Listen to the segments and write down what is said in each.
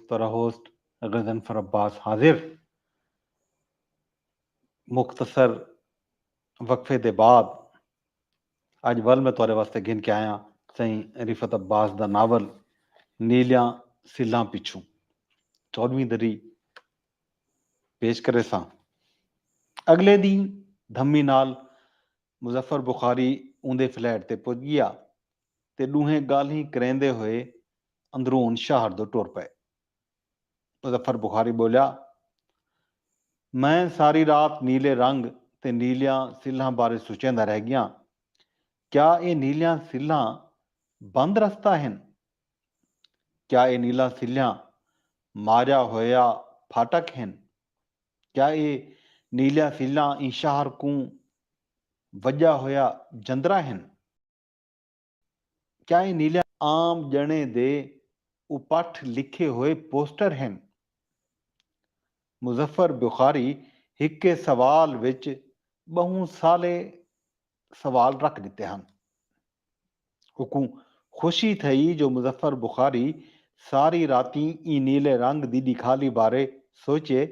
ਤੁਹਾਡਾ ਹੋਸਟ ਗਜ਼ਨਫਰ ਅब्बास ਹਾਜ਼ਰ। ਮੁਖਤਸਰ ਵਕਫੇ ਦੇ ਬਾਅਦ ਅੱਜ ਵੱਲ ਮੈਂ ਤੁਹਾਡੇ ਵਾਸਤੇ ਗਿਣ ਕੇ ਆਇਆ ਸਹੀ ਰਿਫਤ अब्बास ਦਾ ਨਾਵਲ ਨੀਲਿਆਂ ਸਿੱਲਾਂ ਪਿੱਛੋਂ 14ਵੀਂ ਦਰੀ ਪੇਸ਼ ਕਰੇ ਸਾਂ। ਅਗਲੇ ਦਿਨ ਧੰਮੀ ਨਾਲ ਮੁਜ਼ੱਫਰ ਬੁਖਾਰੀ ਉਹਦੇ ਫਲੈਟ ਤੇ ਪੁੱਜ ਗਿਆ ਤੇ ਦੋਹੇ ਗੱਲ ਹੀ ਕਰੇਂਦੇ ਹੋਏ ਅੰਦਰੂਨ ਸ਼ਹਿਰ ਤੋਂ ਟੁਰ ਪਏ। ਮੁਜ਼ੱਫਰ ਬੁਖਾਰੀ ਬੋਲਿਆ, ਮੈਂ ਸਾਰੀ ਰਾਤ ਨੀਲੇ ਰੰਗ ਤੇ ਨੀਲਿਆਂ ਸਿੱਲਾਂ ਬਾਰੇ ਸੋਚਦਾ ਰਹਿ ਗਿਆ। ਕਿਆ ਇਹ ਨੀਲਿਆਂ ਸਿੱਲਾਂ ਬੰਦ ਰਸਤਾ ਹਨ? ਕਿਆ ਇਹ ਨੀਲਾ ਸਿੱਲਾਂ ਮਾਰਿਆ ਹੋਇਆ ਫਾਟਕ ਹਨ? ਕਿਆ ਇਹ ਨੀਲਿਆਂ ਸਿੱਲਾਂ in ਸ਼ਹਿਰ ਕੂ ਵਜਾ ਹੋਇਆ ਜੰਦਰਾ ਹਨ? ਕਿਆ ਇਹ ਨੀਲਿਆਂ ਆਮ ਜਣੇ ਦੇ ਉਪੱਠ ਲਿਖੇ ਹੋਏ ਪੋਸਟਰ ਹਨ? ਮੁਜ਼ੱਫਰ ਬੁਖਾਰੀ ਹਿੱਕੇ ਸਵਾਲ ਵਿੱਚ ਬਹੁ ਸਾਲੇ ਸਵਾਲ ਰੱਖ ਦਿੱਤੇ ਹਨ। ਹੁਕੂ ਖੁਸ਼ੀ ਥਈ ਜੋ ਮੁਜ਼ੱਫਰ ਬੁਖਾਰੀ ਸਾਰੀ ਰਾਤੀ ई ਨੀਲੇ ਰੰਗ ਦੀ ਦਿਖਾਲੀ ਬਾਰੇ ਸੋਚੇ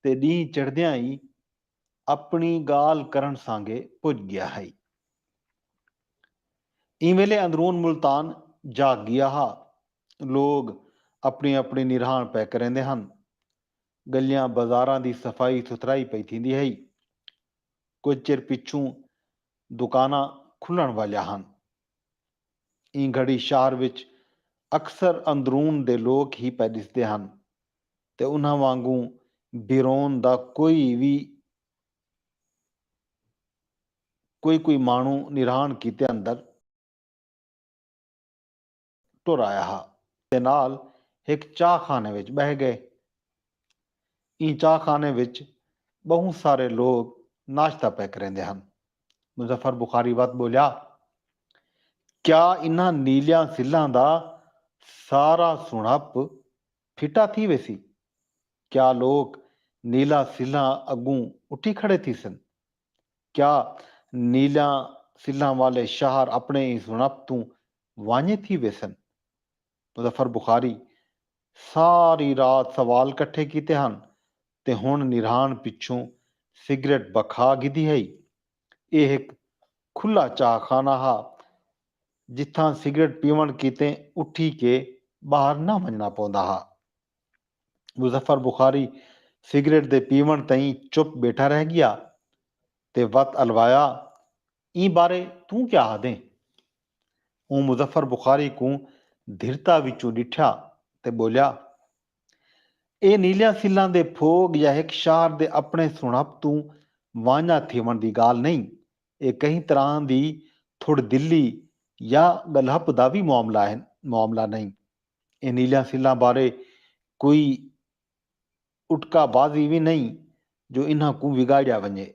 ਤੇ ਨੀਂਹ ਚੜ੍ਹਦਿਆਂ ਹੀ ਆਪਣੀ ਗਾਲ ਕਰਨ ਸਾਂਗੇ ਪੁੱਜ ਗਿਆ ਹੈ। ई ਵੇਲੇ ਅੰਦਰੂਨ ਮੁਲਤਾਨ ਜਾਗ ਗਿਆ ਹਾ। ਲੋਕ ਆਪਣੀ ਆਪਣੀ ਨਿਰਹਾਨ ਪੈ ਕਰੇਂਦੇ ਹਨ। ਗਲੀਆਂ ਬਾਜ਼ਾਰਾਂ ਦੀ ਸਫਾਈ ਸੁਥਰਾਈ ਪਈ ਥੀਂਦੀ ਹੈ। ਕੁਝ ਚਿਰ ਪਿੱਛੋਂ ਦੁਕਾਨਾਂ ਖੁੱਲਣ ਵਾਲੀਆਂ ਹਨ। ਇਹ ਘੜੀ ਸ਼ਹਿਰ ਵਿੱਚ ਅਕਸਰ ਅੰਦਰੂਨ ਦੇ ਲੋਕ ਹੀ ਪੈ ਦਿਸਦੇ ਹਨ ਤੇ ਉਹਨਾਂ ਵਾਂਗੂ ਬਿਰੋਨ ਦਾ ਕੋਈ ਮਾਣੂ ਨਿਰਹਾਨ ਕੀਤੇ ਅੰਦਰ ਟੁਰ ਆਇਆ ਹਾ ਤੇ ਨਾਲ ਇੱਕ ਚਾਹਖਾਨੇ ਵਿੱਚ ਬਹਿ ਗਏ। ਇਹ ਚਾਹਖਾਨੇ ਵਿੱਚ ਬਹੁਤ ਸਾਰੇ ਲੋਕ ਨਾਸ਼ਤਾ ਪੈ ਕਰੇਂਦੇ ਹਨ। ਮੁਜ਼ੱਫਰ ਬੁਖਾਰੀ ਵੱਧ ਬੋਲਿਆ, ਕਿਆ ਇਹਨਾਂ ਨੀਲਿਆਂ ਸਿੱਲਾਂ ਦਾ ਸਾਰਾ ਸੁਣਪ ਫਿੱਟਾ ਥੀ ਵੇਸੀ? ਕਿਆ ਲੋਕ ਨੀਲਾ ਸਿੱਲਾਂ ਅੱਗੋਂ ਉੱਠੀ ਖੜੇ ਥੀ ਸਨ? ਕਿਆ ਨੀਲਿਆਂ ਸਿੱਲਾਂ ਵਾਲੇ ਸ਼ਹਿਰ ਆਪਣੇ ਸੁਣਪ ਤੋਂ ਵਾਂਝੇ ਥੀ ਵੇਸਨ? ਮੁਜ਼ੱਫਰ ਬੁਖਾਰੀ ਸਾਰੀ ਰਾਤ ਸਵਾਲ ਇਕੱਠੇ ਕੀਤੇ ਹਨ ਤੇ ਹੁਣ ਨਿਰਹਾਨ ਪਿੱਛੋਂ ਸਿਗਰਟ ਬਖਾ ਗਿੱਦੀ ਹੈ। ਇਹ ਇੱਕ ਖੁੱਲਾ ਚਾਹਖਾਨਾ ਹਾ ਜਿੱਥਾਂ ਸਿਗਰਟ ਪੀਵਣ ਕੀਤੇ ਉੱਠੀ ਕੇ ਬਾਹਰ ਨਾ ਵੰਜਣਾ ਪਾਉਂਦਾ ਹਾ। ਮੁਜ਼ੱਫਰ ਬੁਖਾਰੀ ਸਿਗਰਟ ਦੇ ਪੀਵਣ ਤਾਈਂ ਚੁੱਪ ਬੈਠਾ ਰਹਿ ਗਿਆ ਤੇ ਵਤ ਅਲਵਾਇਆ, ਇਹ ਬਾਰੇ ਤੂੰ ਕਿਆ ਆਦੇ? ਉਹ ਮੁਜ਼ੱਫਰ ਬੁਖਾਰੀ ਕੋ ਧਿਰਤਾ ਵਿੱਚੋਂ ਡਿੱਠਿਆ ਤੇ ਬੋਲਿਆ, ਇਹ ਨੀਲਿਆਂ ਸਿੱਲਾਂ ਦੇ ਫੋਗ ਜਾਂ ਇੱਕ ਸ਼ਹਿਰ ਦੇ ਆਪਣੇ ਸੁਣਪ ਤੋਂ ਵਾਂਝਾ ਥੀਵਣ ਦੀ ਗੱਲ ਨਹੀਂ। ਇਹ ਕਈ ਤਰ੍ਹਾਂ ਦੀ ਥੁੜ ਦਿੱਲੀ ਜਾਂ ਗਲਹਪ ਦਾ ਵੀ ਮਾਮਲਾ ਨਹੀਂ। ਇਹ ਨੀਲਿਆਂ ਸਿੱਲਾਂ ਬਾਰੇ ਕੋਈ ਉਟਕਾਬਾਜ਼ੀ ਵੀ ਨਹੀਂ ਜੋ ਇਹਨਾਂ ਕੋ ਵਿਗਾੜਿਆ ਵੰਜੇ।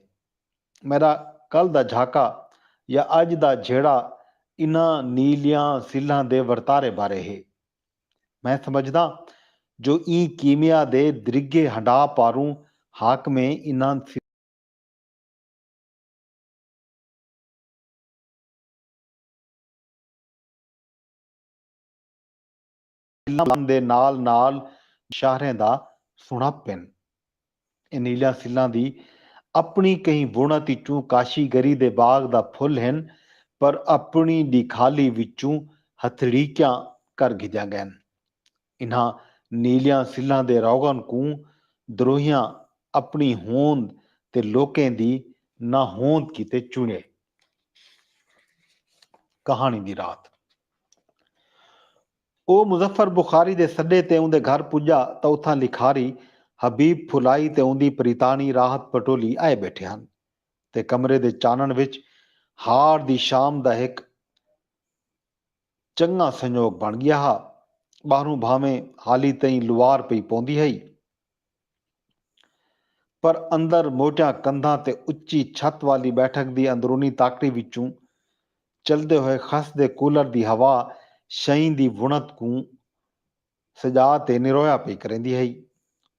ਮੇਰਾ ਕੱਲ ਦਾ ਝਾਕਾ ਜਾਂ ਅੱਜ ਦਾ ਜਿਹੜਾ ਇਹਨਾਂ ਨੀਲਿਆਂ ਸਿੱਲਾਂ ਦੇ ਵਰਤਾਰੇ ਬਾਰੇ ਹੈ। ਮੈਂ ਸਮਝਦਾ ਜੋ ई ਕੀਮੀਆ ਦੇ ਦਰਿਗੇ ਹੰਡਾ ਪਾਰੂ ਹਾਕਮੇ ਇਹਨਾਂ ਦੇ ਨਾਲ ਸ਼ਾਹਰਿਆਂ ਦਾ ਸੁਣਾਪਨ। ਇਹ ਨੀਲਿਆਂ ਸਿੱਲਾਂ ਦੀ ਆਪਣੀ ਕਈ ਬੁਣਤ ਵਿੱਚੋਂ ਕਾਸ਼ੀਗਰੀ ਦੇ ਬਾਗ ਦਾ ਫੁੱਲ ਹਨ, ਪਰ ਆਪਣੀ ਦਿਖਾਲੀ ਵਿੱਚੋਂ ਹਥੜੀਕਿਆਂ ਕਰ ਗਿਜਾ ਗਏ। ਇਹਨਾਂ ਨੀਲਿਆਂ ਸਿੱਲਾਂ ਦੇ ਰੌਗਨ ਕੂ ਦਰੋਹੀਆਂ ਆਪਣੀ ਹੋਂਦ ਤੇ ਲੋਕਾਂ ਦੀ ਨਾ ਹੋਂਦ ਕੀਤੇ ਚੁਣੇ। ਕਹਾਣੀ ਦੀ ਰਾਤ ਉਹ ਮੁਜ਼ੱਫਰ ਬੁਖਾਰੀ ਦੇ ਸੱਦੇ ਤੇ ਉਹਦੇ ਘਰ ਪੁੱਜਾ ਤਾਂ ਉੱਥਾਂ ਲਿਖਾਰੀ ਹਬੀਬ ਫੁਲਾਈ ਤੇ ਉਹਦੀ ਪ੍ਰੀਤਾਨੀ ਰਾਹਤ ਪਟੋਲੀ ਆਏ ਬੈਠੇ ਹਨ ਤੇ ਕਮਰੇ ਦੇ ਚਾਨਣ ਵਿੱਚ ਹਾਰ ਦੀ ਸ਼ਾਮ ਦਾ ਇੱਕ ਚੰਗਾ ਸੰਯੋਗ ਬਣ ਗਿਆ ਹਾ। ਬਾਹਰੋਂ ਭਾਵੇਂ ਹਾਲੀ ਤਈ ਲੁਆਰ ਪਈ ਪਾਉਂਦੀ ਹੈ, ਪਰ ਅੰਦਰ ਮੋਟਿਆਂ ਕੰਧਾਂ ਤੇ ਉੱਚੀ ਛੱਤ ਵਾਲੀ ਬੈਠਕ ਦੀ ਅੰਦਰੂਨੀ ਤਾਕੜੀ ਵਿੱਚੋਂ ਚਲਦੇ ਹੋਏ ਖਸ ਦੇ ਕੂਲਰ ਦੀ ਹਵਾ ਸ਼ਈ ਦੀ ਵੁਣਤ ਕੂ ਸਜਾ ਤੇ ਨਿਰੋਇਆ ਪਈ ਕਰੇਂਦੀ ਹੈ।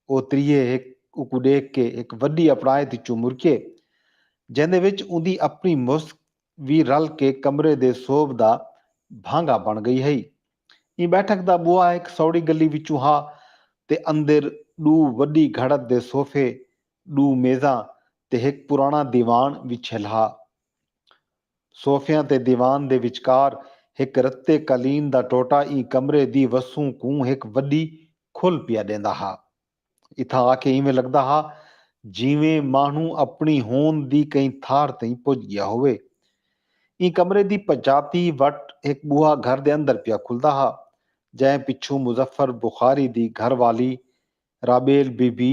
ਉਹ ਤਰੀਏ ਉਕੂ ਦੇਖ ਕੇ ਇੱਕ ਵੱਡੀ ਅਪਰਾਇਤ ਵਿੱਚੋਂ ਮੁਰਕੇ ਜਿਹਦੇ ਵਿੱਚ ਉਹਦੀ ਆਪਣੀ ਮੁਸਕ ਵੀ ਰਲ ਕੇ ਕਮਰੇ ਦੇ ਸੋਭ ਦਾ ਭਾਂਗਾ ਬਣ ਗਈ ਹੈ। ਇਹ ਬੈਠਕ ਦਾ ਬੂਹਾ ਇੱਕ ਸੌੜੀ ਗਲੀ ਵਿੱਚੋਂ ਹਾ ਤੇ ਅੰਦਰ 2 ਵੱਡੀ ਘੜਤ ਦੇ ਸੋਫੇ, 2 ਮੇਜ਼ਾਂ ਤੇ ਇੱਕ ਪੁਰਾਣਾ ਦੀਵਾਨ ਵਿਛਿਆ। ਸੋਫਿਆਂ ਤੇ ਦੀਵਾਨ ਦੇ ਵਿਚਕਾਰ ਇੱਕ ਰੱਤੇ ਕਾਲੀਨ ਦਾ ਟੋਟਾ ई ਕਮਰੇ ਦੀ ਵਸੂ ਕੂੰ ਇੱਕ ਵੱਡੀ ਖੁੱਲ ਪਿਆ ਦੇਂਦਾ हा। ਇਥਾਂ ਆ ਕੇ ਇਵੇਂ ਲੱਗਦਾ हा ਜਿਵੇਂ ਮਾਹਣੂ ਆਪਣੀ ਹੋਂਦ ਦੀ ਕਈ ਥਾਰ ਤਈ ਪੁੱਜ ਗਿਆ ਹੋਵੇ। ई कमरे दी पचाती वट एक बूहा घर दे अंदर पिया खुलदा हा, जै पिछू मुजफ्फर बुखारी दी घर वाली राबेल बीबी,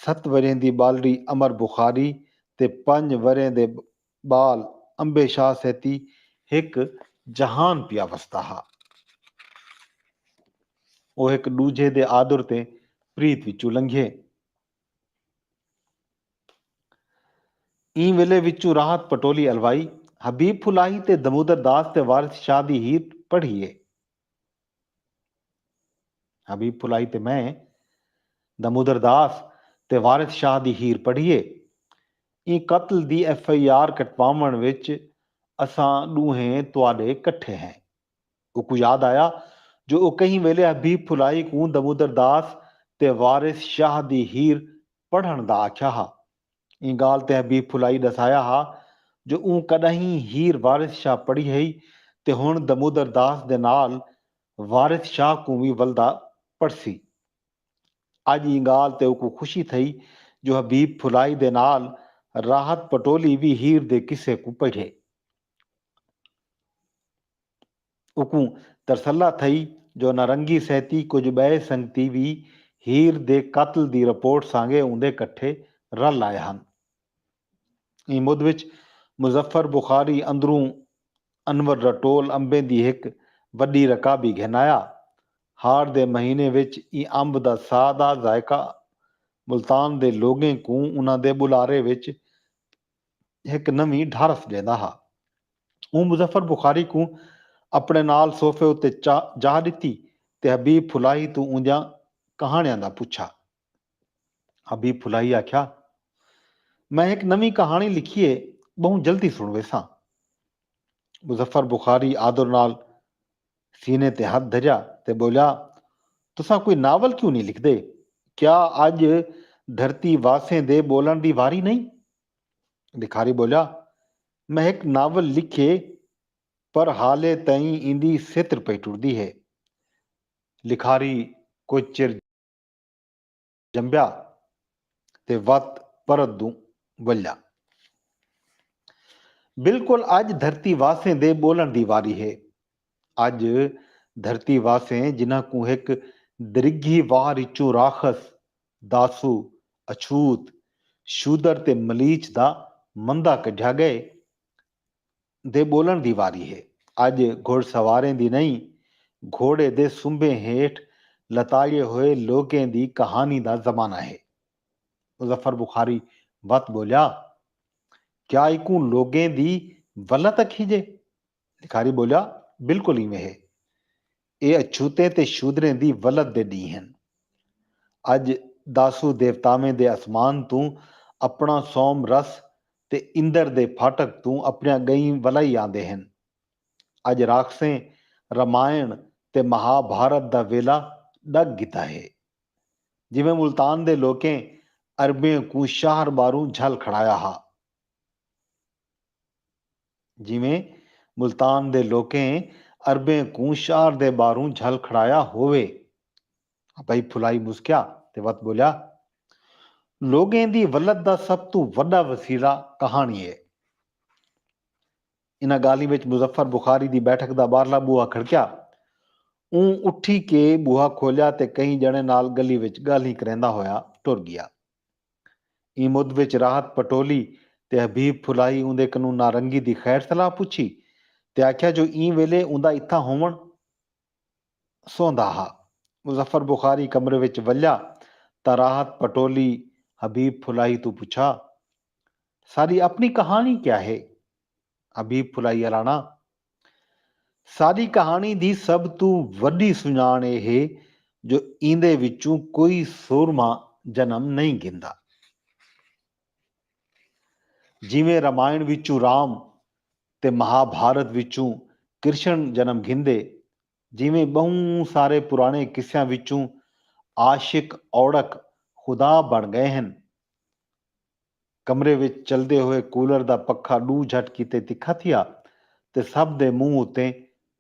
7 वरें दी बालड़ी अमर बुखारी ते 5 वरें दे बाल अंबे शाह सैती एक जहान पिया वसदा हा। ਉਹ ਇੱਕ ਦੂਜੇ ਦੇ ਆਦਰ ਤੇ ਪ੍ਰੀਤ ਵਿੱਚੋਂ ਲੰਘੇ। ਈ ਵੇਲੇ ਵਿੱਚੋਂ ਰਾਹਤ ਪਟੋਲੀ ਅਲਵਾਈ, ਹਬੀਬ ਫੁਲਾਹੀ ਤੇ ਦਮੋਦਰ ਦਾਸ ਤੇ ਵਾਰਿਸ ਸ਼ਾਹ ਦੀ ਹੀਰ ਪੜ੍ਹੀਏ। ਹਬੀਬ ਫੁਲਾਹੀ ਤੇ ਮੈਂ ਦਮੋਦਰ ਦਾਸ ਤੇ ਵਾਰਿਸ ਸ਼ਾਹ ਦੀ ਹੀਰ ਪੜ੍ਹੀਏ। ਇਹ ਕਤਲ ਦੀ FIR ਕਟਵਾਉਣ ਵਿੱਚ ਅਸਾਂ ਦੋਹੇ ਤੁਹਾਡੇ ਇਕੱਠੇ ਹੈ। ਉਹ ਕੋ ਯਾਦ ਆਇਆ ਜੋ ਉਹ ਕਈ ਵੇਲੇ ਹਬੀਬ ਫੁਲਾਹੀ ਕੋ ਦਮੋਦਰ ਦਾਸ ਤੇ ਵਾਰਿਸ ਸ਼ਾਹ ਦੀ ਹੀਰ ਪੜ੍ਹਨ ਦਾ ਆਖਿਆ हा। ਇਹ ਗੱਲ ਤੇ ਹਬੀਬ ਫੁਲਾਹੀ ਦਸਾਇਆ हा ਜੋ ਉਹ ਕਦਹੀਂ ਹੀਰ ਵਾਰਿਸ ਸ਼ਾਹ ਪੜ੍ਹੀ ਹੈ ਤੇ ਹੁਣ ਦਮੋਦਰ ਦਾਸ ਦੇ ਨਾਲ ਵਾਰਿਸ ਸ਼ਾਹ ਕੋ ਵੀ ਵਲਦਾ ਪੜ੍ਹਸੀ। ਅੱਜ ਇਹ ਗੱਲ ਤੇ ਉਹ ਕੋ ਖੁਸ਼ੀ ਥਈ ਜੋ ਹਬੀਬ ਫੁਲਾਹੀ ਦੇ ਨਾਲ ਰਾਹਤ ਪਟੋਲੀ ਵੀ ਹੀਰ ਦੇ ਕਿਸੇ ਕੋ ਪੜ੍ਹੇ। ਉਕੂ ਤਰਸੱਲਾ ਥਈ ਜੋ ਨਾਰੰਗੀ ਸਹਿਤੀ ਕੁਝ ਬੈ ਸੰਗਤੀ ਵੀ ਹੀਰ ਦੇ ਕਤਲ ਦੀ ਰਿਪੋਰਟ ਸਾਂਗੇ ਉਹਦੇ ਇਕੱਠੇ ਰਲ ਆਏ ਹਨ। ਇਹ ਮੁੱਦ ਵਿੱਚ ਮੁਜ਼ੱਫਰ ਬੁਖਾਰੀ ਅੰਦਰੋਂ ਅਨਵਰ ਰਟੋਲ ਅੰਬੇ ਦੀ ਇੱਕ ਵੱਡੀ ਰਕਾਬੀ ਘਿਨਾਇਆ। ਹਾੜ ਦੇ ਮਹੀਨੇ ਵਿੱਚ ਇਹ ਅੰਬ ਦਾ ਸਾਦਾ ਜ਼ਾਇਕਾ ਮੁਲਤਾਨ ਦੇ ਲੋਗੇ ਕੋ ਉਹਨਾਂ ਦੇ ਬੁਲਾਰੇ ਵਿੱਚ ਇੱਕ ਨਵੀਂ ਢਾਰਸ ਦੇਂਦਾ हा। ਉਹ ਮੁਜ਼ੱਫਰ ਬੁਖਾਰੀ ਕੋ ਆਪਣੇ ਨਾਲ ਸੋਫੇ ਉੱਤੇ ਜਾ ਦਿੱਤੀ ਤੇ ਹਬੀਬ ਫੁਲਾਹੀ ਤੋਂ ਉਂਝਾਂ ਕਹਾਣੀਆਂ ਦਾ ਪੁੱਛਾ। ਹਬੀਬ ਫੁਲਾਹੀ ਆਖਿਆ, ਮੈਂ ਇੱਕ ਨਵੀਂ ਕਹਾਣੀ ਲਿਖੀ ਏ, ਬਹੁਤ ਜਲਦੀ ਸੁਣ ਵੇਸਾਂ। ਮੁਜ਼ੱਫਰ ਬੁਖਾਰੀ ਆਦਰ ਨਾਲ ਸੀਨੇ ਤੇ ਹੱਥ ਧਰਿਆ ਤੇ ਬੋਲਿਆ, ਤੁਸਾਂ ਕੋਈ ਨਾਵਲ ਕਿਉਂ ਨਹੀਂ ਲਿਖਦੇ? ਕਿਆ ਅੱਜ ਧਰਤੀ ਵਾਸੇ ਦੇ ਬੋਲਣ ਦੀ ਵਾਰੀ ਨਹੀਂ? ਲਿਖਾਰੀ ਬੋਲਿਆ, ਮੈਂ ਇੱਕ ਨਾਵਲ ਲਿਖੇ ਪਰ ਹਾਲੇ ਤਾਈਂ ਇੰਦੀ ਸਿੱਤ ਪਈ ਟੁਰਦੀ ਹੈ। ਲਿਖਾਰੀ ਕੁਝ ਚਿਰ ਜੰਬਿਆ ਤੇ ਵਤ ਪਰਤ ਦੂ ਬੋਲਿਆ, ਬਿਲਕੁਲ ਅੱਜ ਧਰਤੀ ਵਾਸੇ ਦੇ ਬੋਲਣ ਦੀ ਵਾਰੀ ਹੈ। ਅੱਜ ਧਰਤੀ ਵਾਸੇ ਜਿਨ੍ਹਾਂ ਕੋ ਇੱਕ ਦਰਿੱਘੀ ਵਾਰ ਵਿੱਚੋਂ ਰਾਖਸ, ਦਾਸੂ, ਅਛੂਤ, ਸ਼ੂਦਰ ਤੇ ਮਲੀਚ ਦਾ ਮੰਦਾ ਕੱਢਿਆ ਗਏ ਦੇ ਬੋਲਣ ਦੀ ਵਾਰੀ ਹੈ। ਅੱਜ ਘੋੜਸਵਾਰੇ ਦੀ ਨਹੀਂ, ਘੋੜੇ ਦੇ ਸੁੰਬੇ ਹੇਠ ਲਤਾੜੇ ਹੋਏ ਲੋਕਾਂ ਦੀ ਕਹਾਣੀ ਦਾ ਜ਼ਮਾਨਾ ਹੈ। ਮੁਜ਼ੱਫਰ ਬੁਖਾਰੀ ਵਤ ਬੋਲਿਆ, ਕਿਆ ਇਕੂ ਲੋਗੇ ਦੀ ਵਲਤ ਅਖੀ ਜੇ? ਲਿਖਾਰੀ ਬੋਲਿਆ, ਬਿਲਕੁਲ ਇਵੇਂ ਹੈ। ਇਹ ਅਛੂਤੇ ਤੇ ਸ਼ੂਦਰੇ ਦੀ ਵਲਤ ਦੇ ਡੀ ਹਨ। ਅੱਜ ਦਾਸੂ ਦੇਵਤਾਵੇਂ ਦੇ ਅਸਮਾਨ ਤੋਂ ਆਪਣਾ ਸੋਮ ਰਸ ਤੇ ਇੰਦਰ ਦੇ ਫਾਟਕ ਤੋਂ ਆਪਣੀਆਂ ਗਈ ਵਲਾਈ ਆਂਦੇ ਹਨ। ਅੱਜ ਰਾਖਸੇ ਰਾਮਾਇਣ ਤੇ ਮਹਾਭਾਰਤ ਦਾ ਵੇਲਾ ਡੱਗ ਗਿਤਾ ਹੈ। ਜਿਵੇਂ ਮੁਲਤਾਨ ਦੇ ਲੋਕੇ ਅਰਬੇ ਕੋ ਸ਼ਾਹਰ ਬਾਰੂ ਝਲ ਖੜਾਇਆ हा। ਜਿਵੇਂ ਮੁਲਤਾਨ ਦੇ ਲੋਕੇ ਅਰਬੇ ਕੋ ਸ਼ਾਹਰ ਦੇ ਬਾਰੂ ਝਲ ਖੜਾਇਆ ਹੋਵੇ। ਭਾਈ ਫੁਲਾਈ ਮੁਸਕਿਆ ਤੇ ਵਤ ਬੋਲਿਆ, ਲੋਕਾਂ ਦੀ ਵਲਤ ਦਾ ਸਭ ਤੋਂ ਵੱਡਾ ਵਸੀਲਾ ਕਹਾਣੀ ਹੈ। ਇਹਨਾਂ ਗਾਲੀ ਵਿੱਚ ਮੁਜ਼ੱਫਰ ਬੁਖਾਰੀ ਦੀ ਬੈਠਕ ਦਾ ਬਾਹਰਲਾ ਬੂਹਾ ਖੜਕਿਆ। ਉਹ ਉੱਠੀ ਕੇ ਬੂਹਾ ਖੋਲਿਆ ਤੇ ਕਈ ਜਣੇ ਨਾਲ ਗਲੀ ਵਿੱਚ ਗੱਲ ਹੀ ਕਰਦਾ ਹੋਇਆ ਟੁਰ ਗਿਆ। ਇਹ ਮੁੱਦ ਵਿੱਚ ਰਾਹਤ ਪਟੋਲੀ ਤੇ ਹਬੀਬ ਫੁਲਾਹੀ ਉਹਦੇ ਕਨੂੰ ਨਾਰੰਗੀ ਦੀ ਖੈਰ ਸਲਾਹ ਪੁੱਛੀ ਤੇ ਆਖਿਆ ਜੋ ਈ ਵੇਲੇ ਉਹਦਾ ਇੱਥਾ ਹੋਵਣ ਸੌਂਦਾ हा। ਮੁਜ਼ੱਫਰ ਬੁਖਾਰੀ ਕਮਰੇ ਵਿੱਚ ਵੱਲਿਆ ਤਾਂ ਰਾਹਤ ਪਟੋਲੀ ਹਬੀਬ ਫੁਲਾਹੀ ਤੋਂ ਪੁੱਛਾ, ਸਾਡੀ ਆਪਣੀ ਕਹਾਣੀ ਕਿਆ ਹੈ? ਹਬੀਬ ਫੁਲਾਹੀ ਅਲਾਣਾ, ਸਾਡੀ ਕਹਾਣੀ ਦੀ ਸਭ ਤੋਂ ਵੱਡੀ ਸੁਝਾਣ ਇਹ ਹੈ ਜੋ ਇਹਦੇ ਵਿੱਚੋਂ ਕੋਈ ਸੂਰਮਾ ਜਨਮ ਨਹੀਂ ਗਿੰਦਾ। ਜਿਵੇਂ ਰਾਮਾਇਣ ਵਿੱਚੋਂ ਰਾਮ ਤੇ ਮਹਾਭਾਰਤ ਵਿੱਚੋਂ ਕ੍ਰਿਸ਼ਨ ਜਨਮ ਗਿੰਦੇ, ਜਿਵੇਂ ਬਹੁਤ ਸਾਰੇ ਪੁਰਾਣੇ ਕਿੱਸਿਆਂ ਵਿੱਚੋਂ ਆਸ਼ਿਕ ਔੜਕ ਖੁਦਾ ਬਣ ਗਏ ਹਨ। ਕਮਰੇ ਵਿੱਚ ਚਲਦੇ ਹੋਏ ਕੂਲਰ ਦਾ ਪੱਖਾ ਡੂ ਝਟ ਕੀਤੇ ਤਿੱਖਾ ਥਿਆ ਤੇ ਸਭ ਦੇ ਮੂੰਹ ਉੱਤੇ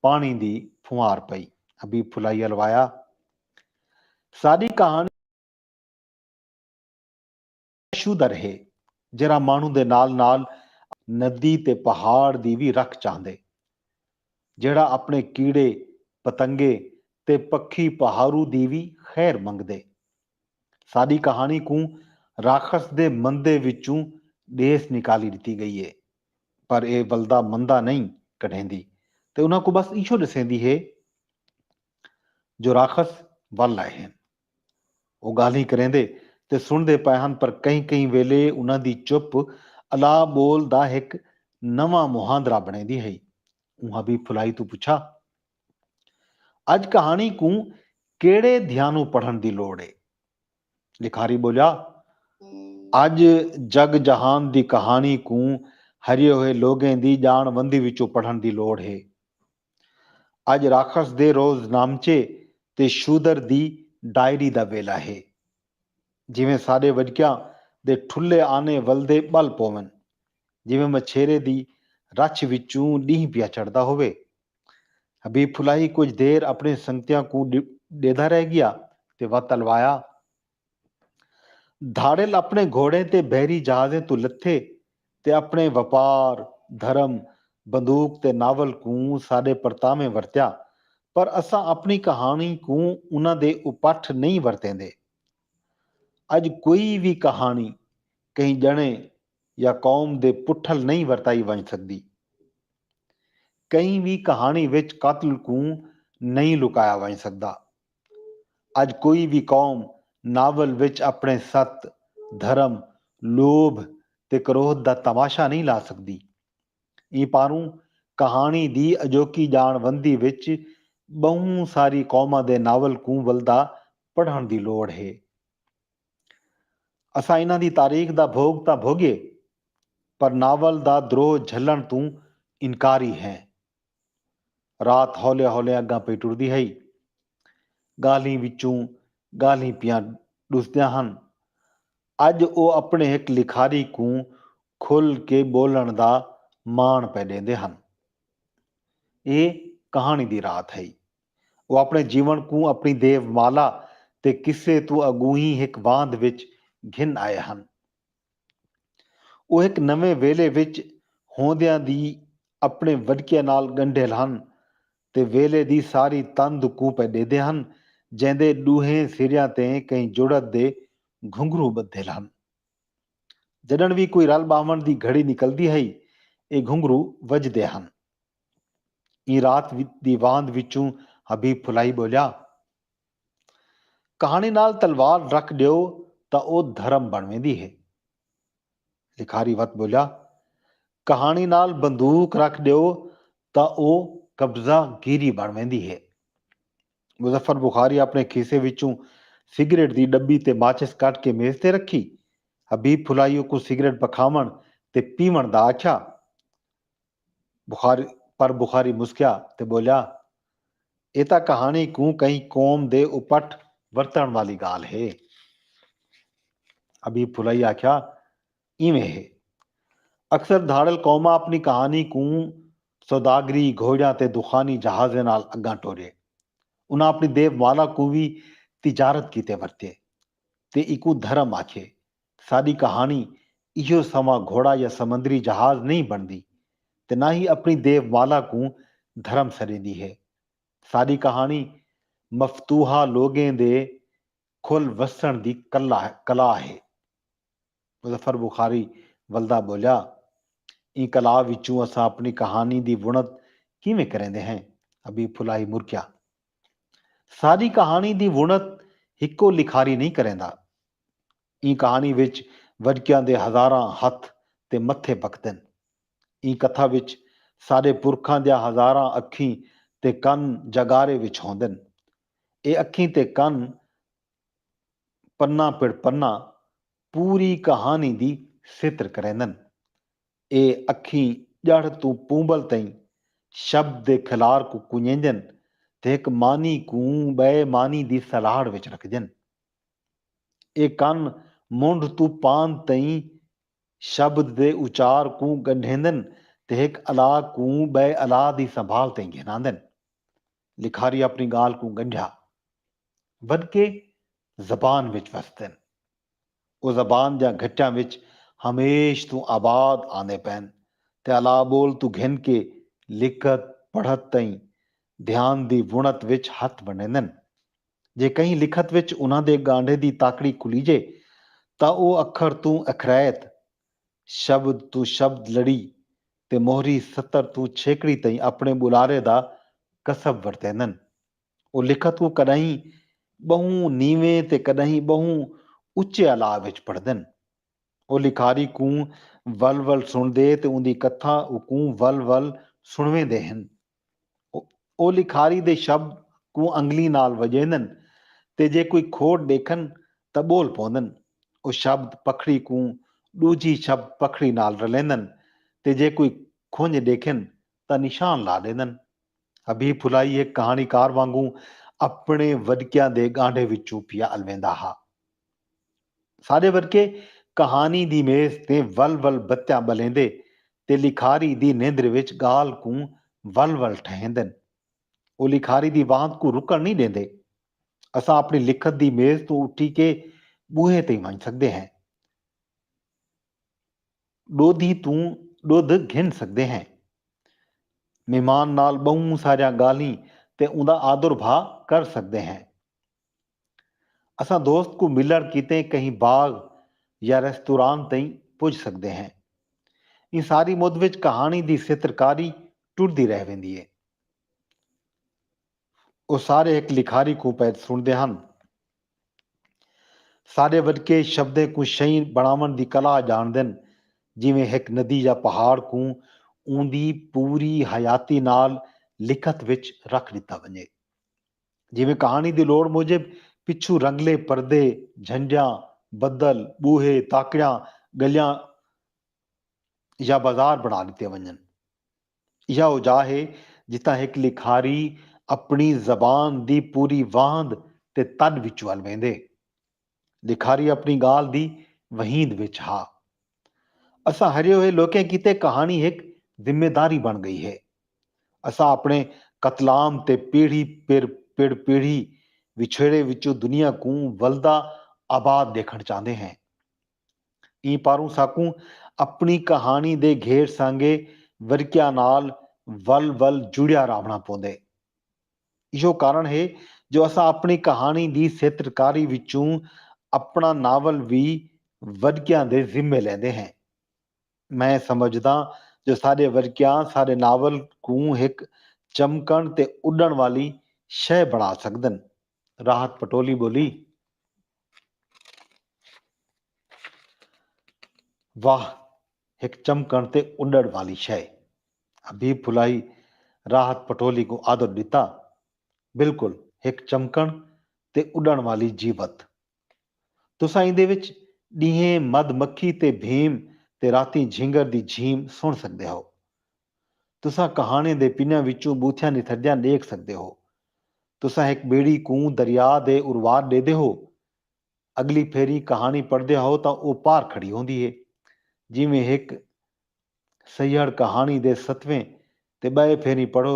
ਪਾਣੀ ਦੀ ਫੁਹਾਰ ਪਈ। ਹਬੀਬ ਫੁਲਾਈ ਹਲਵਾਇਆ। ਸਾਡੀ ਕਹਾਣੀ ਸ਼ੁਦਾ ਰਹੇ, ਜਿਹੜਾ ਮਾਣੂ ਦੇ ਨਾਲ ਨਾਲ ਨਦੀ ਤੇ ਪਹਾੜ ਦੀ ਵੀ ਰੱਖ ਚਾਹੁੰਦੇ, ਜਿਹੜਾ ਆਪਣੇ ਕੀੜੇ ਪਤੰਗੇ ਤੇ ਪੱਖੀ ਪਹਾਰੂ ਦੀ ਵੀ ਖੈਰ ਮੰਗਦੇ। ਸਾਡੀ ਕਹਾਣੀ ਕੋ ਰਾਖਸ ਦੇ ਮੰਦੇ ਵਿੱਚੋਂ ਦੇਸ ਨਿਕਾਲੀ ਦਿੱਤੀ ਗਈ ਹੈ, ਪਰ ਇਹ ਬਲਦਾ ਮੰਦਾ ਨਹੀਂ ਕਢੇਂਦੀ ਤੇ ਉਹਨਾਂ ਕੋ ਬਸ ਇਸ਼ੋ ਦਸੇਂਦੀ ਹੈ ਜੋ ਰਾਖਸ ਵੱਲ ਆਏ ਹਨ। ਉਹ ਗੱਲ ਹੀ ਕਰੇਂਦੇ ਤੇ ਸੁਣਦੇ ਪਏ ਹਨ, ਪਰ ਕਈ ਵੇਲੇ ਉਹਨਾਂ ਦੀ ਚੁੱਪ ਅਲਾ ਬੋਲ ਦਾ ਇੱਕ ਨਵਾਂ ਮੁਹਾਂਦਰਾ ਬਣੇਦੀ ਹੈ। ਉਹ ਹਬੀਬ ਫੁਲਾਈ ਤੋਂ ਪੁੱਛਾ, ਅੱਜ ਕਹਾਣੀ ਕੋ ਕਿਹੜੇ ਧਿਆਨ ਨੂੰ ਪੜ੍ਹਨ ਦੀ ਲੋੜ ਹੈ? ਲਿਖਾਰੀ ਬੋਲਿਆ, ਅੱਜ ਜਗ ਜਹਾਨ ਦੀ ਕਹਾਣੀ ਕੋ ਹਰੇ ਹੋਏ ਲੋਕਾਂ ਦੀ ਜਾਣਵੰਦੀ ਵਿੱਚੋਂ ਪੜ੍ਹਨ ਦੀ ਲੋੜ ਹੈ। ਅੱਜ ਰਾਖਸ ਦੇ ਰੋਜ਼ ਨਾਮਚੇ ਤੇ ਸ਼ੂਦਰ ਦੀ ਡਾਇਰੀ ਦਾ ਵੇਲਾ ਹੈ। ਜਿਵੇਂ ਸਾਡੇ ਵਜਕਿਆਂ ਦੇ ਠੁੱਲੇ ਆਨੇ ਵਲਦੇ ਬਲ ਪੋਵਨ, ਜਿਵੇਂ ਮਛੇਰੇ ਦੀ ਰੱਛ ਵਿੱਚੋਂ ਡੀਂਹ ਪਿਆ ਚੜਦਾ ਹੋਵੇ। ਹਬੀਬ ਫੁਲਾਈ ਕੁਝ ਦੇਰ ਆਪਣੇ ਸੰਗਤਿਆਂ ਕੋ ਡੇਦਾ ਰਹਿ ਗਿਆ ਤੇ ਵਤ ਤਲਵਾਇਆ। ਧਾੜੇਲ ਆਪਣੇ ਘੋੜੇ ਤੇ ਬਹਿਰੀ ਜਹਾਜ਼ੇ ਤੋਂ ਲੱਥੇ ਤੇ ਆਪਣੇ ਵਪਾਰ, ਧਰਮ, ਬੰਦੂਕ ਤੇ ਨਾਵਲ ਕੋ ਸਾਡੇ ਪਰਤਾਵੇਂ ਵਰਤਿਆ, ਪਰ ਅਸਾਂ ਆਪਣੀ ਕਹਾਣੀ ਕੋ ਉਹਨਾਂ ਦੇ ਉਪੱਠ ਨਹੀਂ ਵਰਤੇਂਦੇ। ਅੱਜ ਕੋਈ ਵੀ ਕਹਾਣੀ ਕਈ ਜਣੇ ਜਾਂ ਕੌਮ ਦੇ ਪੁੱਠਲ ਨਹੀਂ ਵਰਤਾਈ ਬਣ ਸਕਦੀ। ਕਈ ਵੀ ਕਹਾਣੀ ਵਿੱਚ ਕਤਲ ਕੋ ਨਹੀਂ ਲੁਕਾਇਆ ਬਣ ਸਕਦਾ। ਅੱਜ ਕੋਈ ਵੀ ਕੌਮ ਨਾਵਲ ਵਿੱਚ ਆਪਣੇ ਸੱਤ, ਧਰਮ, ਲੋਭ ਤੇ ਕ੍ਰੋਧ ਦਾ ਤਮਾਸ਼ਾ ਨਹੀਂ ਲਾ ਸਕਦੀ। ਇਹ ਪਾਰੂ ਕਹਾਣੀ ਦੀ ਅਜੋਕੀ ਜਾਣਵੰਦੀ ਵਿੱਚ ਬਹੁਤ ਸਾਰੀ ਕੌਮਾਂ ਦੇ ਨਾਵਲ ਕੋ ਬਲਦਾ ਪੜ੍ਹਨ ਦੀ ਲੋੜ ਹੈ। ਅਸਾਂ ਇਹਨਾਂ ਦੀ ਤਾਰੀਖ ਦਾ ਭੋਗ ਤਾਂ ਭੋਗੇ, ਪਰ ਨਾਵਲ ਦਾ ਦਰੋਹ ਝੱਲਣ ਤੋਂ ਇਨਕਾਰੀ ਹੈ। ਰਾਤ ਹੌਲੇ ਹੌਲੇ ਅੱਗਾਂ ਪਈ ਟੁਰਦੀ ਹੈ। ਗਾਲੀ ਵਿੱਚੋਂ ਗਾਲੀ ਪਿਆਂ ਡੁੱਸਦਿਆਂ ਹਨ। ਅੱਜ ਉਹ ਆਪਣੇ ਇੱਕ ਲਿਖਾਰੀ ਕੋ ਖੁੱਲ ਕੇ ਬੋਲਣ ਦਾ ਮਾਣ ਪੈ ਦਿੰਦੇ ਹਨ। ਇਹ ਕਹਾਣੀ ਦੀ ਰਾਤ ਹੈ। ਉਹ ਆਪਣੇ ਜੀਵਨ ਕੋ ਆਪਣੀ ਦੇਵਮਾਲਾ ਤੇ ਕਿਸੇ ਤੋਂ ਅਗੂਹੀ ਇੱਕ ਬਾਂਧ ਵਿੱਚ ਘਿਨ ਆਏ ਹਨ। ਉਹ ਇੱਕ ਨਵੇਂ ਵੇਲੇ ਵਿੱਚ ਹੋਂਦਿਆਂ ਦੀ ਆਪਣੇ ਵਡਕਿਆਂ ਨਾਲ ਗੰਢੇਲ ਹਨ ਤੇ ਵੇਲੇ ਦੀ ਸਾਰੀ ਤੰਦ ਕੂ ਪੈ ਦੇਦੇ ਹਨ, ਜਿਹਦੇ ਦੂਹੇ ਸਿਰਿਆਂ ਤੇ ਕਈ ਜੁੜਤ ਦੇ ਘੁੰਘਰੂ ਬੱਧੇਲ ਹਨ। ਜਦਣ ਵੀ ਕੋਈ ਰਲ ਬਾਵਣ ਦੀ ਘੜੀ ਨਿਕਲਦੀ ਹੈ, ਇਹ ਘੁੰਘਰੂ ਵੱਜਦੇ ਹਨ। ਇਹ ਰਾਤ ਦੀ ਬਾਂਧ ਵਿੱਚੋਂ ਹਬੀਬ ਫੁਲਾਈ ਬੋਲਿਆ, ਕਹਾਣੀ ਨਾਲ ਤਲਵਾਰ ਰੱਖ ਦਿਓ ਤਾਂ ਉਹ ਧਰਮ ਬਣਵੇਂਦੀ ਹੈ। ਲਿਖਾਰੀ ਵਤ ਬੋਲਿਆ, ਕਹਾਣੀ ਨਾਲ ਬੰਦੂਕ ਰੱਖ ਦਿਓ ਤਾਂ ਉਹ ਕਬਜ਼ਾ ਗੀਰੀ ਬਣਵੇਂਦੀ ਹੈ। ਮੁਜ਼ੱਫਰ ਬੁਖਾਰੀ ਆਪਣੇ ਖੀਸੇ ਵਿੱਚੋਂ ਸਿਗਰਟ ਦੀ ਡੱਬੀ ਤੇ ਮਾਚਿਸ ਕੱਢ ਕੇ ਮੇਜ਼ ਤੇ ਰੱਖੀ। ਹਬੀਬ ਫੁਲਾਈ ਕੋ ਸਿਗਰਟ ਪਖਾਵਣ ਤੇ ਪੀਵਣ ਦਾ ਆਖਿਆ। ਬੁਖਾਰੀ ਮੁਸਕਿਆ ਤੇ ਬੋਲਿਆ, ਇਹ ਤਾਂ ਕਹਾਣੀ ਕੋ ਕਈ ਕੌਮ ਦੇ ਉਪੱਟ ਵਰਤਣ ਵਾਲੀ ਗਾਲ ਹੈ। ਹਬੀਬ ਫੁਲਾਈ ਆਖਿਆ, ਇਵੇਂ ਹੈ। ਅਕਸਰ ਧਾੜਲ ਕੌਮਾਂ ਆਪਣੀ ਕਹਾਣੀ ਕੋ ਸੌਦਾਗਰੀ, ਘੋੜਿਆਂ ਤੇ ਦੁਖਾਨੀ ਜਹਾਜ਼ੇ ਨਾਲ ਅੱਗਾਂ ਟੋਰੇ। ਉਹਨਾਂ ਆਪਣੀ ਦੇਵਮਾਲਾ ਕੋ ਵੀ ਤਿਜਾਰਤ ਕੀਤੇ ਵਰਤੇ ਤੇ ਇਕੂ ਧਰਮ ਆਖੇ। ਸਾਡੀ ਕਹਾਣੀ ਇਹੋ ਸਮਾਂ ਘੋੜਾ ਜਾਂ ਸਮੁੰਦਰੀ ਜਹਾਜ਼ ਨਹੀਂ ਬਣਦੀ ਤੇ ਨਾ ਹੀ ਆਪਣੀ ਦੇਵਮਾਲਾ ਕੋ ਧਰਮ ਸਰੀਦੀ ਹੈ। ਸਾਡੀ ਕਹਾਣੀ ਮਫਤੂਹਾ ਲੋਕਾਂ ਦੇ ਖੁੱਲ ਵਸਣ ਦੀ ਕਲਾ ਹੈ। ਮੁਜ਼ੱਫਰ ਬੁਖਾਰੀ ਵਲਦਾ ਬੋਲਿਆ, ਇਹ ਕਲਾ ਵਿੱਚੋਂ ਅਸਾਂ ਆਪਣੀ ਕਹਾਣੀ ਦੀ ਬੁਣਤ ਕਿਵੇਂ ਕरेंਦੇ ਹਾਂ? ਹਬੀਬ ਫੁਲਾਈ ਮੁਰਕਿਆ, ਸਾਡੀ ਕਹਾਣੀ ਦੀ ਬੁਣਤ ਇੱਕੋ ਲਿਖਾਰੀ ਨਹੀਂ ਕਰੇਂਦਾ। ਇਹ ਕਹਾਣੀ ਵਿੱਚ ਵਡਕਿਆਂ ਦੇ ਹਜ਼ਾਰਾਂ ਹੱਥ ਤੇ ਮੱਥੇ ਬਖਦਨ। ਇਹ ਕਥਾ ਵਿੱਚ ਸਾਡੇ ਪੁਰਖਾਂ ਦੀਆਂ ਹਜ਼ਾਰਾਂ ਅੱਖੀਂ ਤੇ ਕੰਨ ਜਗਾਰੇ ਵਿੱਚ ਹੁੰਦਨ। ਇਹ ਅੱਖੀਂ ਤੇ ਕੰਨ ਪੰਨਾ ਪਿੜ ਪੰਨਾ ਪੂਰੀ ਕਹਾਣੀ ਦੀ ਸਿੱਤਰ ਕਰੇਂਦਨ। ਇਹ ਅੱਖੀਂ ਜੜ ਤੋਂ ਪੂੰਬਲ ਤਾਈਂ ਸ਼ਬਦ ਦੇ ਖਿਲਾਰ ਕੋ ਕੁੰਝੇਂਦਨ ਤੇ ਇੱਕ ਮਾਨੀ ਕੂ ਬੇ ਮਾਨੀ ਦੀ ਸਲਾੜ ਵਿੱਚ ਰੱਖਦਨ। ਇਹ ਕੰਨ ਮੁੰਡ ਤੂੰ ਪਾਨ ਤਈ शब्द दे उचार को गंढेंदन ते एक अला को बै अला दी संभाल ते घेनांदन। लिखारी अपनी गाल को गंढिया वध के जबान विच वसदन। ओ जबान जा घट्टियां विच हमेश तू आबाद आंदे पैन ते अला बोल तू घिन के लिखत पढ़त तई ध्यान दी वुणत विच हथ बनेंदन। जे कहीं लिखत विच उन्हां दे गांढे दी ताकड़ी खुली जे तां ओ अखर तू अखरैत शब्द तू शब्द लड़ी ते मोहरी सतर तू छेकड़ी तई अपने बुलारे दा कसब वरतेंदन। ओ लिखत को कदहीं बहु नीवें ते कदहीं बहु उच्चे अला विच पढ़दन। ओ लिखारी को वल वल सुनदे ते उंदी कथा को वल वल सुणवेंदे हन। ओ लिखारी दे शब्द को अंगली नाल वजेंदन ते जे कोई खोट देखन तां बोल पौंदन। ओ शब्द पखड़ी को दूजी शब्द पखड़ी नाल रलेंदन ते जे कोई खुंज देखन तां निशान ला देंदन। हबीब फुलाई एक कहानीकार वांगू अपने वडकियां दे गांढे विचों पिया अलवेंदा हा। साडे वडके कहानी दी मेज ते वल वल बत्तियां बलेंदे ते लिखारी दी निंद्र विच गाल को वल वल ठहेंदन। ओ लिखारी दी वाहत को रुकण नहीं देंदे। असां अपनी लिखत दी मेज तो उठी के बूहे ते वंज सकदे हैं। डोधी तू दुध घिन सकते हैं। मेहमान नाल बहु सारिया गाली ते उंदा आदर भा कर सकते हैं। असां दोस्त को मिलण किते कहीं बाग या रेस्तोरां तई पुज सकते हैं। इन सारी मुद विच कहानी दी चित्रकारी टुरदी रह वेंदी है। ਉਹ ਸਾਰੇ ਇੱਕ ਲਿਖਾਰੀ को पै सुनते ਹਨ। ਸਾਡੇ ਵਰਕੇ ਸ਼ਬਦੇ को ਸ਼ਈ ਬਣਾਉਣ ਦੀ ਕਲਾ ਜਾਣਦੇ ਹਨ। ਜਿਵੇਂ ਇੱਕ ਨਦੀ ਜਾਂ ਪਹਾੜ को ਉਹਦੀ ਪੂਰੀ ਹਯਾਤੀ ਨਾਲ ਲਿਖਤ ਵਿੱਚ ਰੱਖ ਦਿੱਤਾ ਵञे। ਜਿਵੇਂ ਕਹਾਣੀ ਦੀ ਲੋੜ ਮੁਜਬ ਪਿੱਛੂ ਰੰਗਲੇ ਪਰਦੇ, ਝੰਡਿਆਂ, ਬੱਦਲ, ਬੂਹੇ, ਤਾਕੜਿਆਂ, ਗਲੀਆਂ ਜਾਂ ਬਾਜ਼ਾਰ ਬਣਾ ਦਿੱਤੇ ਵञनि। यह ਉਹ ਜਾ ਹੈ ਜਿੱਥਾਂ ਇੱਕ ਲਿਖਾਰੀ ਆਪਣੀ ਜ਼ਬਾਨ ਦੀ ਪੂਰੀ ਵਾਂਦ ਤੇ ਤਨ ਵਿੱਚ ਵੱਲ ਵਹਿੰਦੇ। ਲਿਖਾਰੀ ਆਪਣੀ ਗਾਲ ਦੀ ਵਹੀਦ ਵਿੱਚ ਹਾਂ। असां हरे हुए लोकें किते कहानी एक जिम्मेदारी बन गई है। असां अपने कतलाम ते पीढ़ी पिड़ पीढ़ी विछेड़े विचों दुनिया को वलदा आबाद देखण चाहते हैं। ई पारू साकू अपनी कहानी दे घेर सांगे वरकिया नाल वल वल जुड़िया रावना पौंदे। इहो कारण है जो असां अपनी कहानी दी चित्रकारी विचों अपना नावल भी वरकिया दे जिम्मे लेंदे हैं। मैं समझदा जो साडे वरकिया साडे नावल को एक चमकण ते उड़न वाली शय बना सकदन। राहत पटोली बोली, वाह एक चमकण ते उड़न वाली शय। हबीब फुलाई राहत पटोली को आदर दिता। बिल्कुल एक चमकण ते उड़न वाली जीवत। तुसां इंदे विच ॾींहें मधमक्खी ते भीम ते राती झिंगर दी झीम सुन सकते हो। तुसां कहानी दे पिन्यां विचों बूथियां निथरदियां देख सकते हो। तुसां एक बेड़ी को दरिया दे उरवार देदे हो। अगली फेरी कहानी पढ़दे हो तां ओ पार खड़ी होंदी है। जिवें एक सैयड़ कहानी दे 7वें ते 2 फेरी पढ़ो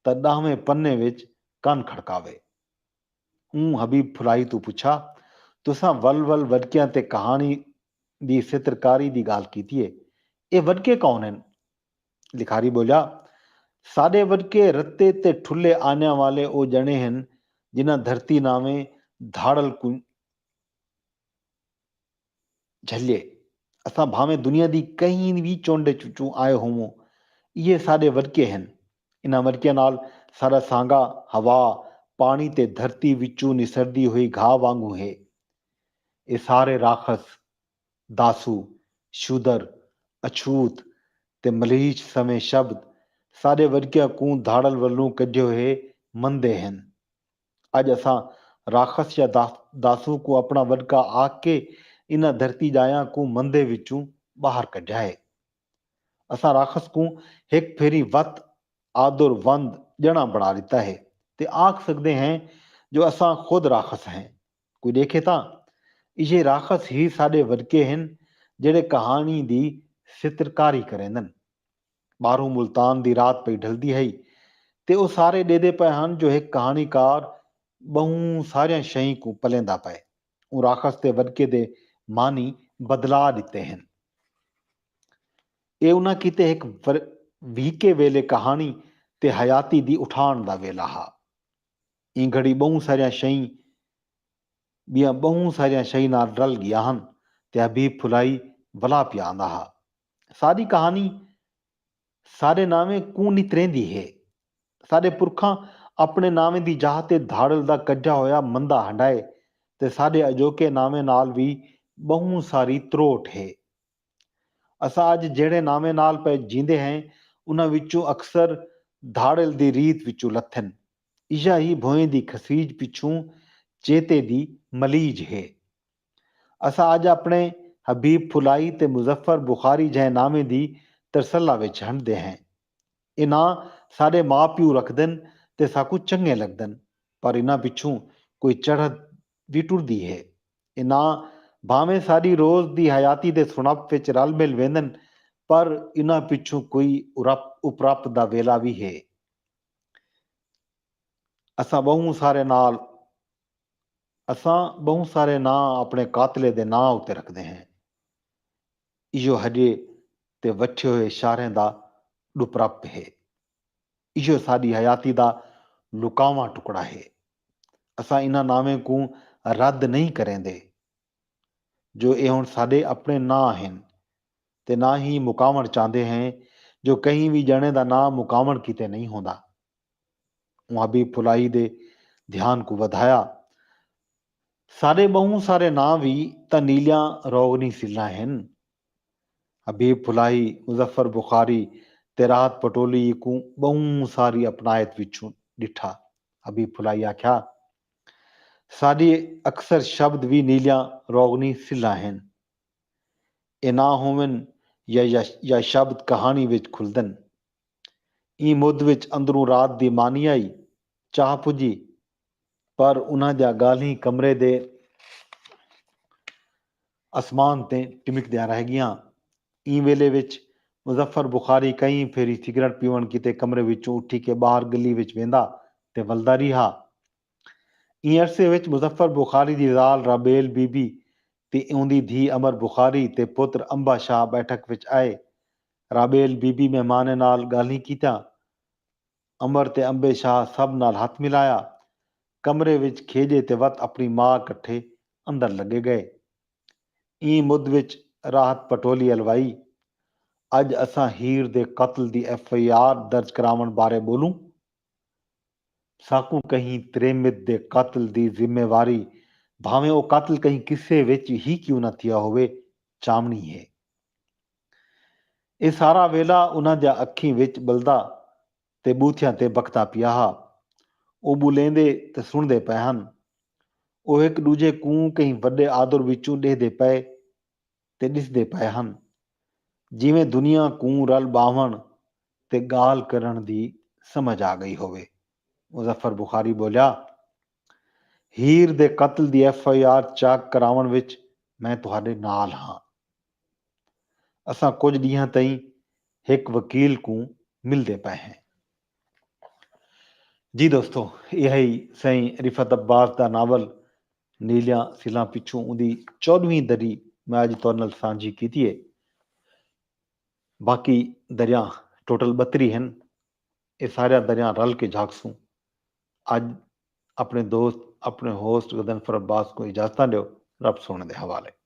तां 10वें पन्ने विच कन खड़कावे। हबीब फुलाई तू पुछा तुसां वल वल वडकियां ते कहानी दी चित्रकारी दी गाल कीती है। ये वडके कौन हैं? लिखारी बोलिया, साडे वडके रत्ते ते ठुल्ले आने वाले ओ जने हैं जिन्हां धरती नामे धाड़ल को झल्ले। असां भावें दुनिया दी कहीं भी चोंडे चुचू आए होवों, ये साडे वडके हैं। इन्हां वडकियां नाल साडा सांगा हवा पानी ते धरती विचों निसरदी हुई घाह वांगू है। ये सारे राखस दासू शूदर अछूत ते मलीच समें शब्द साडे वडकिया को धाड़ल वल्लों कढे हुए मंदे हैं। अज असां राखस या दासू को अपना वडका आख के इन्हां धरती जाया को मंदे विचों बाहर कढिया है। असां राखस को एक फेरी वत आदर वंद जना बना दिता है ते आख सकते हैं जो असां खुद राखस हैं। कोई देखे ता ਇਹ ਰਾਖਸ ਹੀ ਸਾਡੇ ਵਰਕੇ ਹਨ ਜਿਹੜੇ ਕਹਾਣੀ ਦੀ ਚਿੱਤਰਕਾਰੀ ਕਰੇਂਦਨ। ਬਾਹਰੋਂ ਮੁਲਤਾਨ ਦੀ ਰਾਤ ਪਈ ਢਲਦੀ ਹੈ ਤੇ ਉਹ ਸਾਰੇ ਡੇਦੇ ਪਏ ਹਨ ਜੋ ਇੱਕ ਕਹਾਣੀਕਾਰ ਬਹੁ ਸਾਰੀਆਂ ਸ਼ਈ ਕੋ ਪਲੇਂਦਾ ਪਏ। ਉਹ ਰਾਖਸ ਤੇ ਵਰਕੇ ਦੇ ਮਾਨੀ ਬਦਲਾ ਦਿੱਤੇ ਹਨ। ਇਹ ਉਹਨਾਂ ਕੀਤੇ ਇੱਕ ਵੀਕੇ ਵੇਲੇ ਕਹਾਣੀ ਤੇ ਹਯਾਤੀ ਦੀ ਉਠਾਣ ਦਾ ਵੇਲਾ ਹਾ। ਇਹ ਘੜੀ ਬਹੁ ਸਾਰੀਆਂ ਸ਼ਈ ॿियां बहु सारियां शइ नाल रल गया ਹਨ ਤੇ ਹਬੀਬ ਫੁਲਾਈ ਵਲਾ ਪਿਆ ਆਂਦਾ ਹਾ। ਸਾਰੀ ਕਹਾਣੀ ਸਾਡੇ ਨਾਵੇਂ ਕੂ ਨਿਤ ਰਹਿੰਦੀ ਹੈ। ਸਾਡੇ ਪੁਰਖਾਂ ਆਪਣੇ ਨਾਵੇਂ ਦੀ ਜਾਹ ਤੇ ਧਾੜਲ ਦਾ ਕੱਢਿਆ ਹੋਇਆ ਮੰਦਾ ਹੰਡਾਏ ਤੇ ਸਾਡੇ ਅਜੋਕੇ ਨਾਵੇਂ ਨਾਲ ਵੀ ਬਹੁ ਸਾਰੀ ਤਰੋਟ ਹੈ। ਅਸਾਂ ਅੱਜ ਜਿਹੜੇ ਨਾਵੇਂ ਨਾਲ ਪਏ ਜੀਂਦੇ ਹਾਂ ਉਹਨਾਂ ਵਿੱਚੋਂ ਅਕਸਰ ਧਾੜਲ ਦੀ ਰੀਤ ਵਿੱਚੋਂ ਲੱਥਨ। ਇਹਾ ਹੀ ਭੋਏ ਦੀ ਖਸੀਜ ਪਿੱਛੋਂ ਚੇਤੇ ਦੀ ਮਲੀਜ ਹੈ। ਅਸਾਂ ਅੱਜ ਆਪਣੇ ਹਬੀਬ ਫੁਲਾਈ ਤੇ ਮੁਜ਼ੱਫਰ ਬੁਖਾਰੀ ਜਿਹੇ ਨਾਵੇਂ ਦੀ ਤਰਸਲਾ ਵਿੱਚ ਹੰਢਦੇ ਹਾਂ। ਇਹ ਨਾਂ ਸਾਡੇ ਮਾਂ ਪਿਓ ਰੱਖਦਨ ਤੇ ਸਾਕੂ ਚੰਗੇ ਲੱਗਦਨ, ਪਰ ਇਹਨਾਂ ਪਿੱਛੋਂ ਕੋਈ ਚੜ੍ਹਤ ਵੀ ਟੁਰਦੀ ਹੈ। ਇਹ ਨਾਂ ਭਾਵੇਂ ਸਾਡੀ ਰੋਜ਼ ਦੀ ਹਯਾਤੀ ਦੇ ਸੁਣਪ ਵਿੱਚ ਰਲ ਮਿਲ ਵੇਂਦਨ, ਪਰ ਇਹਨਾਂ ਪਿੱਛੋਂ ਕੋਈ ਉਪਰਪ ਦਾ ਵੇਲਾ ਵੀ ਹੈ। ਅਸਾਂ ਬਹੁ ਸਾਰੇ ਨਾਂ ਆਪਣੇ ਕਾਤਲੇ ਦੇ ਨਾਂ ਉੱਤੇ ਰੱਖਦੇ ਹਾਂ। ਇਹੋ ਹਜੇ ਤੇ ਵੱਠੇ ਹੋਏ ਇਸ਼ਾਰਿਆਂ ਦਾ ਡੁਪਰਪ ਹੈ। ਇਹੋ ਸਾਡੀ ਹਯਾਤੀ ਦਾ ਲੁਕਾਵਾਂ ਟੁਕੜਾ ਹੈ। ਅਸਾਂ ਇਹਨਾਂ ਨਾਵੇਂ ਕੋ ਰੱਦ ਨਹੀਂ ਕਰੇਂਦੇ ਜੋ ਇਹ ਹੁਣ ਸਾਡੇ ਆਪਣੇ ਨਾਂ ਹਨ, ਤੇ ਨਾ ਹੀ ਮੁਕਾਵਣ ਚਾਹੁੰਦੇ ਹਾਂ ਜੋ ਕहीं ਵੀ ਜਣੇ ਦਾ ਨਾਂ ਮੁਕਾਵਣ ਕਿਤੇ ਨਹੀਂ ਹੁੰਦਾ। ਹਬੀਬ ਫੁਲਾਈ ਦੇ ਧਿਆਨ ਕੋ ਵਧਾਇਆ। ਸਾਡੇ ਬਹੁ ਸਾਰੇ ਨਾਂ ਵੀ ਤਾਂ ਨੀਲੀਆਂ ਰੋਗਨੀ ਸਿਲਾਂ ਹਨ। ਹਬੀਬ ਫੁਲਾਈ, ਮੁਜ਼ੱਫਰ ਬੁਖਾਰੀ ਤੇ ਰਾਹਤ ਪਟੋਲੀ ਕੋ ਬਹੁ ਸਾਰੀ ਅਪਣਾਇਤ ਵਿੱਚੋਂ ਡਿਠਾ। ਹਬੀਬ ਫੁਲਾਈ ਆਖਿਆ, ਸਾਡੀ ਅਕਸਰ ਸ਼ਬਦ ਵੀ ਨੀਲੀਆਂ ਰੋਗਨੀ ਸਿਲਾਂ ਹਨ। ਇਹ ਨਾ ਹੋਵਨ ਜਾਂ ਸ਼ਬਦ ਕਹਾਣੀ ਵਿੱਚ ਖੁੱਲਦਨ। ਇਹ ਮੁੱਧ ਵਿੱਚ ਅੰਦਰੋਂ ਰਾਤ ਦੀ ਮਾਨੀ ਆਈ, ਚਾਹ ਪੁੱਜੀ, ਪਰ ਉਹਨਾਂ ਦੀਆਂ ਗਾਲੀਂ ਕਮਰੇ ਦੇ ਅਸਮਾਨ ਤੇ ਟਿਮਕਦਿਆਂ ਰਹਿ ਗਈਆਂ। ਇਹ ਵੇਲੇ ਵਿੱਚ ਮੁਜ਼ੱਫਰ ਬੁਖਾਰੀ ਕਈ ਫੇਰੀ ਸਿਗਰਟ ਪੀਵਣ ਕਿਤੇ ਕਮਰੇ ਵਿੱਚੋਂ ਉੱਠੀ ਕੇ ਬਾਹਰ ਗਲੀ ਵਿੱਚ ਵੇਂਦਾ ਤੇ ਵਲਦਾ ਰਿਹਾ। ਇਹ ਅਰਸੇ ਵਿੱਚ ਮੁਜ਼ੱਫਰ ਬੁਖਾਰੀ ਦੀ ਜ਼ਾਲ ਰਾਬੇਲ ਬੀਬੀ ਤੇ ਉਹਦੀ ਧੀ ਅਮਰ ਬੁਖਾਰੀ ਤੇ ਪੁੱਤਰ ਅੰਬਾ ਸ਼ਾਹ ਬੈਠਕ ਵਿੱਚ ਆਏ। ਰਾਬੇਲ ਬੀਬੀ ਮਹਿਮਾਨ ਨਾਲ ਗਾਲੀਂ ਕੀਤਾ। ਅਮਰ ਤੇ ਅੰਬੇ ਸ਼ਾਹ ਸਭ ਨਾਲ ਹੱਥ ਮਿਲਾਇਆ। ਕਮਰੇ ਵਿੱਚ ਖੇਜੇ ਤੇ ਵਤ ਆਪਣੀ ਮਾਂ ਇਕੱਠੇ ਅੰਦਰ ਲੱਗੇ ਗਏ। ਇਹ ਮੁੱਦ ਵਿੱਚ ਰਾਹਤ ਪਟੋਲੀ ਅਲਵਾਈ, ਅੱਜ ਅਸਾਂ ਹੀਰ ਦੇ ਕਤਲ ਦੀ FIR ਦਰਜ ਕਰਾਉਣ ਬਾਰੇ ਬੋਲੂੰ। ਸਾਕੂ ਕਹੀਂ ਤ੍ਰੇਮਿਤ ਦੇ ਕਤਲ ਦੀ ਜ਼ਿੰਮੇਵਾਰੀ, ਭਾਵੇਂ ਉਹ ਕਤਲ ਕਹੀਂ ਕਿਸੇ ਵਿੱਚ ਹੀ ਕਿਉਂ ਨਾ ਥਿਆ ਹੋਵੇ, ਚਾਮਣੀ ਹੈ। ਇਹ ਸਾਰਾ ਵੇਲਾ ਉਹਨਾਂ ਦੀਆਂ ਅੱਖੀਂ ਵਿੱਚ ਬਲਦਾ ਤੇ ਬੂਥਿਆਂ ਤੇ ਬਕਤਾ ਪਿਆ ਹਾ। ਉਹ ਬੁਲੇਂਦੇ ਤੇ ਸੁਣਦੇ ਪਏ ਹਨ। ਉਹ ਇੱਕ ਦੂਜੇ ਕੂ ਕਹੀਂ ਵੱਡੇ ਆਦਰ ਵਿੱਚੋਂ ਡੇਹਦੇ ਪਏ ਤੇ ਦਿਸਦੇ ਪਏ ਹਨ, ਜਿਵੇਂ ਦੁਨੀਆ ਕੂ ਰਲ ਬਾਵਣ ਤੇ ਗਾਲ ਕਰਨ ਦੀ ਸਮਝ ਆ ਗਈ ਹੋਵੇ। ਮੁਜ਼ੱਫਰ ਬੁਖਾਰੀ ਬੋਲਿਆ, ਹੀਰ ਦੇ ਕਤਲ ਦੀ FIR ਚਾਕ ਕਰਾਉਣ ਵਿੱਚ ਮੈਂ ਤੁਹਾਡੇ ਨਾਲ ਹਾਂ। ਅਸਾਂ ਕੁਝ ਡੀਆਂ ਤਾਈਂ ਇੱਕ ਵਕੀਲ ਕੂ ਮਿਲਦੇ ਪਏ ਹਾਂ। ਜੀ ਦੋਸਤੋ, ਇਹ ਹੀ ਸਹੀ ਰਿਫਤ ਅब्बास ਦਾ ਨਾਵਲ ਨੀਲੀਆਂ ਸਿਲਾਂ ਪਿੱਛੋਂ ਉਹਦੀ 14ਵੀਂ ਦਰੀ ਮੈਂ ਅੱਜ ਤੁਹਾਡੇ ਨਾਲ ਸਾਂਝੀ ਕੀਤੀ ਹੈ। ਬਾਕੀ ਦਰਿਆ ਟੋਟਲ 32 ਹਨ। ਇਹ ਸਾਰਿਆਂ ਦਰਿਆ ਰਲ ਕੇ ਝਾਕਸੂੰ। ਅੱਜ ਆਪਣੇ ਦੋਸਤ, ਆਪਣੇ ਹੋਸਟ ਗਦਨਫਰ अब्बास को इजाज़त दियो। रब सोने दे हवाले।